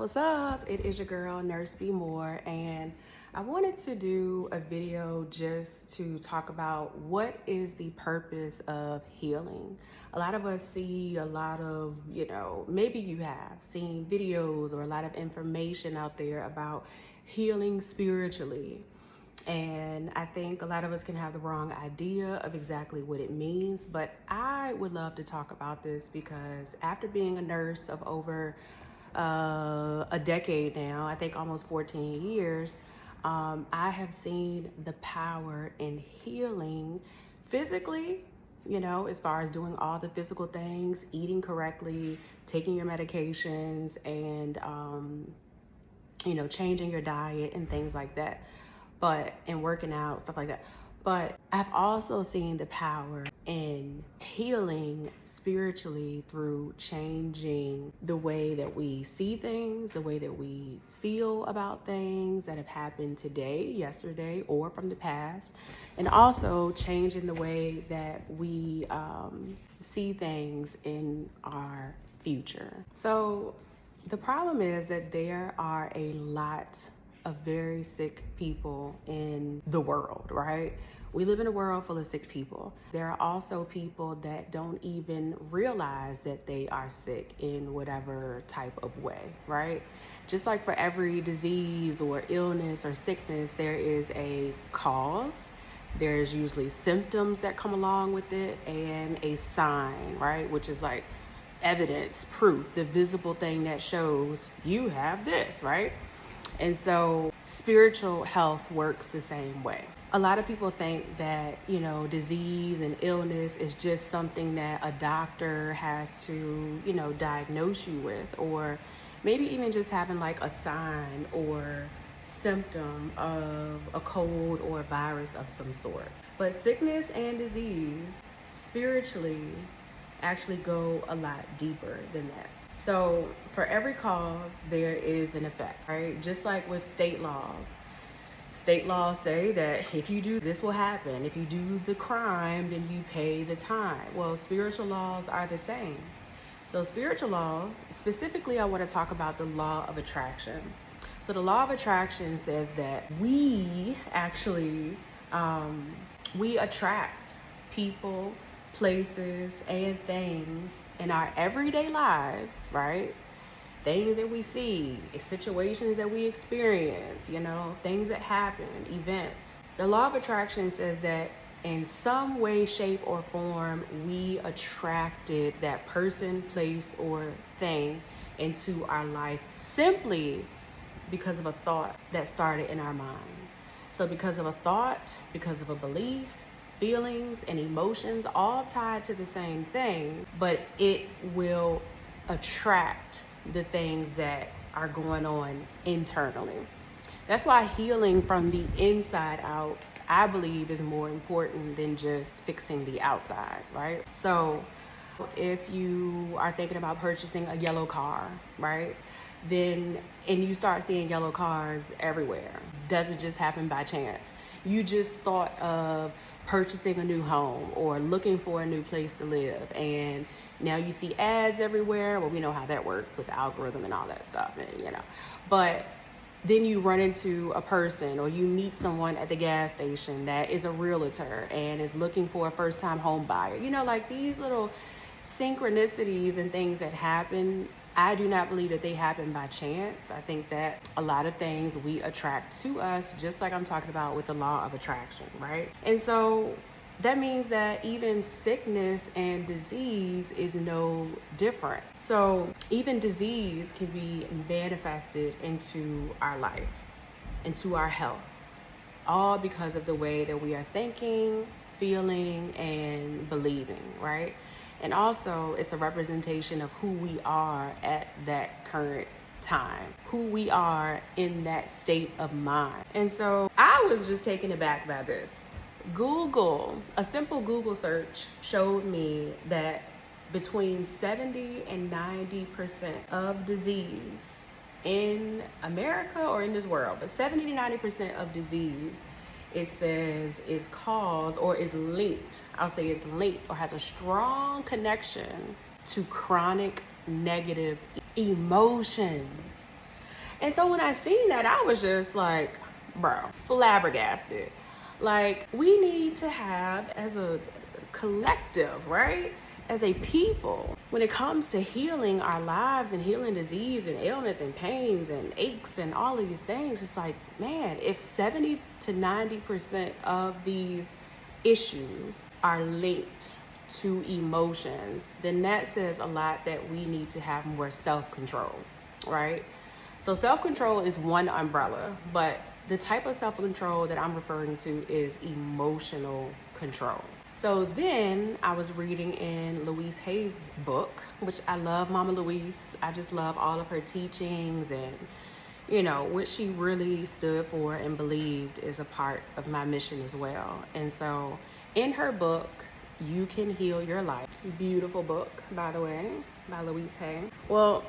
What's up? It is your girl, Nurse B Moore, and I wanted to do a video just to talk about what is the purpose of healing. A lot of us see a lot of, maybe you have seen videos or a lot of information out there about healing spiritually. And I think a lot of us can have the wrong idea of exactly what it means, but I would love to talk about this because after being a nurse of over a decade now, I think almost 14 years, I have seen the power in healing physically, as far as doing all the physical things, eating correctly, taking your medications, and, changing your diet and things like that. And working out, stuff like that. But I've also seen the power in healing spiritually through changing the way that we see things, the way that we feel about things that have happened today, yesterday, or from the past, and also changing the way that we see things in our future. So the problem is that there are a lot of very sick people in the world, right? We live in a world full of sick people. There are also people that don't even realize that they are sick in whatever type of way, right? Just like for every disease or illness or sickness, there is a cause. There's usually symptoms that come along with it and a sign, right? Which is like evidence, proof, the visible thing that shows you have this, right? And so spiritual health works the same way. A lot of people think that, disease and illness is just something that a doctor has to, diagnose you with, or maybe even just having like a sign or symptom of a cold or a virus of some sort. But sickness and disease spiritually actually go a lot deeper than that. So for every cause, there is an effect, right? Just like with state laws. State laws say that if you do this will happen. If you do the crime, then you pay the time. Well, spiritual laws are the same. So spiritual laws, specifically I want to talk about the law of attraction. So the law of attraction says that we actually, we attract people, places, and things in our everyday lives, right? Things that we see, situations that we experience, things that happen, events. The law of attraction says that in some way, shape, or form, we attracted that person, place, or thing into our life simply because of a thought that started in our mind. So because of a thought, because of a belief, feelings and emotions all tied to the same thing, but it will attract the things that are going on internally. That's why healing from the inside out, I believe, is more important than just fixing the outside, right? So if you are thinking about purchasing a yellow car, right? And you start seeing yellow cars everywhere. Doesn't just happen by chance. You just thought of purchasing a new home or looking for a new place to live, and now you see ads everywhere. Well, we know how that works with the algorithm and all that stuff, but then you run into a person or you meet someone at the gas station that is a realtor and is looking for a first-time home buyer. Like these little synchronicities and things that happen, I do not believe that they happen by chance. I think that a lot of things we attract to us, just like I'm talking about with the law of attraction, right? And so that means that even sickness and disease is no different. So even disease can be manifested into our life, into our health, all because of the way that we are thinking, feeling, and believing, right? And also, it's a representation of who we are at that current time, who we are in that state of mind. And so I was just taken aback by this. A simple Google search showed me that between 70 and 90% of disease in America or in this world, but 70 to 90% of disease, it says, is caused or is linked. I'll say it's linked or has a strong connection to chronic negative emotions. And so when I seen that, I was just like, bro, flabbergasted. Like, we need to have, as a collective, right? As a people, when it comes to healing our lives and healing disease and ailments and pains and aches and all of these things, it's like, man, if 70 to 90% of these issues are linked to emotions, then that says a lot that we need to have more self-control, right? So self-control is one umbrella, but the type of self-control that I'm referring to is emotional control. So then I was reading in Louise Hay's book, which I love Mama Louise. I just love all of her teachings and, you know, what she really stood for and believed is a part of my mission as well. And so in her book, You Can Heal Your Life, beautiful book, by the way, by Louise Hay. Well,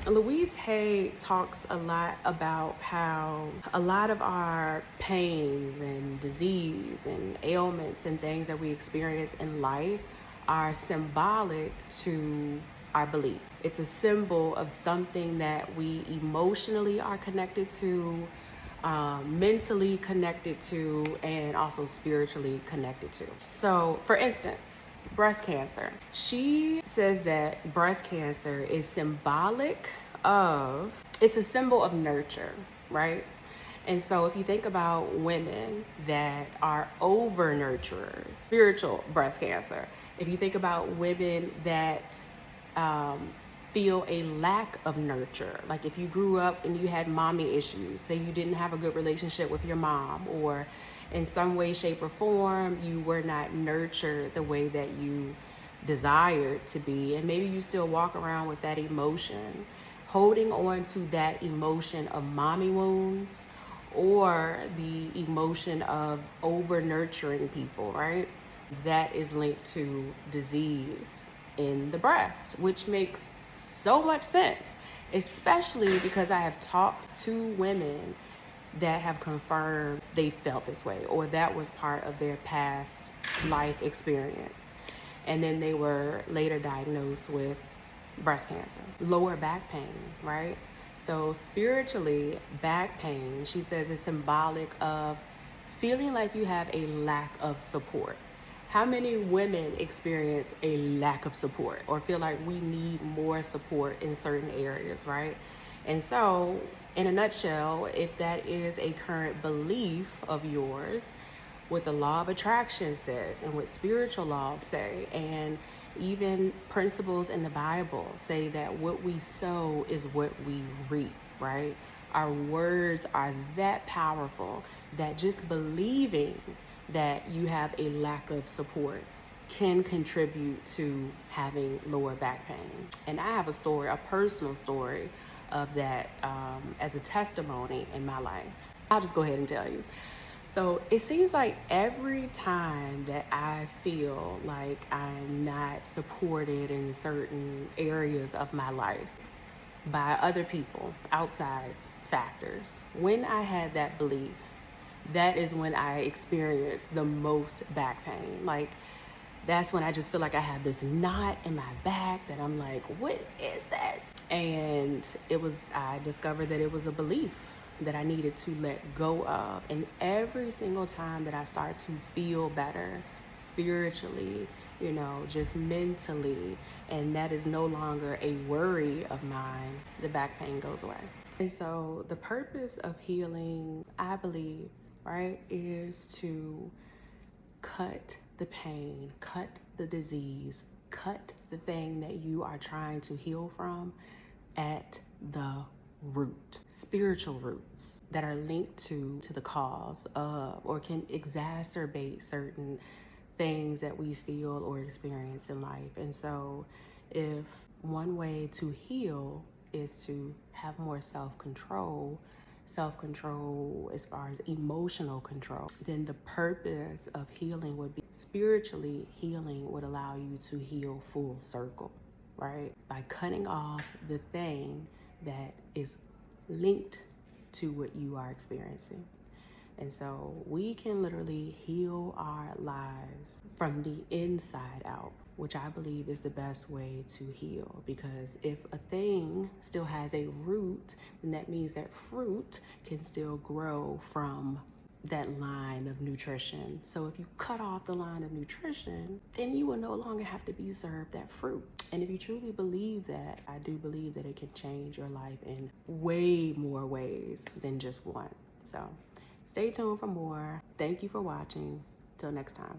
Louise Hay talks a lot about how a lot of our pains and disease and ailments and things that we experience in life are symbolic to our belief. It's a symbol of something that we emotionally are connected to, mentally connected to, and also spiritually connected to. So, for instance, breast cancer. She says that breast cancer is symbolic of, it's a symbol of nurture, right? And so if you think about women that are over nurturers, spiritual breast cancer, if you think about women that feel a lack of nurture, like if you grew up and you had mommy issues, say you didn't have a good relationship with your mom, or in some way, shape, or form, you were not nurtured the way that you desired to be, and maybe you still walk around with that emotion, holding on to that emotion of mommy wounds or the emotion of over nurturing people, right? That is linked to disease in the breast, which makes so much sense, especially because I have talked to women that have confirmed they felt this way, or that was part of their past life experience. And then they were later diagnosed with breast cancer, lower back pain, right? So spiritually, back pain, she says, is symbolic of feeling like you have a lack of support. How many women experience a lack of support or feel like we need more support in certain areas, right? And so, in a nutshell, if that is a current belief of yours, what the law of attraction says and what spiritual laws say, and even principles in the Bible say that what we sow is what we reap, right? Our words are that powerful that just believing that you have a lack of support can contribute to having lower back pain. And I have a story, a personal story of that as a testimony in my life. I'll just go ahead and tell you. So it seems like every time that I feel like I'm not supported in certain areas of my life by other people, outside factors, when I had that belief, that is when I experienced the most back pain. Like, that's when I just feel like I have this knot in my back that I'm like, what is this? And I discovered that it was a belief that I needed to let go of. And every single time that I start to feel better spiritually, you know, just mentally, and that is no longer a worry of mine, the back pain goes away. And so the purpose of healing, I believe, right, is to cut the pain, cut the disease, cut the thing that you are trying to heal from at the root. Spiritual roots that are linked to the cause of, or can exacerbate certain things that we feel or experience in life. And so if one way to heal is to have more self-control as far as emotional control, then the purpose of healing would be spiritually. Healing would allow you to heal full circle, right? By cutting off the thing that is linked to what you are experiencing. And so we can literally heal our lives from the inside out. which I believe is the best way to heal. Because if a thing still has a root, then that means that fruit can still grow from that line of nutrition. So if you cut off the line of nutrition, then you will no longer have to be served that fruit. And if you truly believe that, I do believe that it can change your life in way more ways than just one. So stay tuned for more. Thank you for watching. Till next time.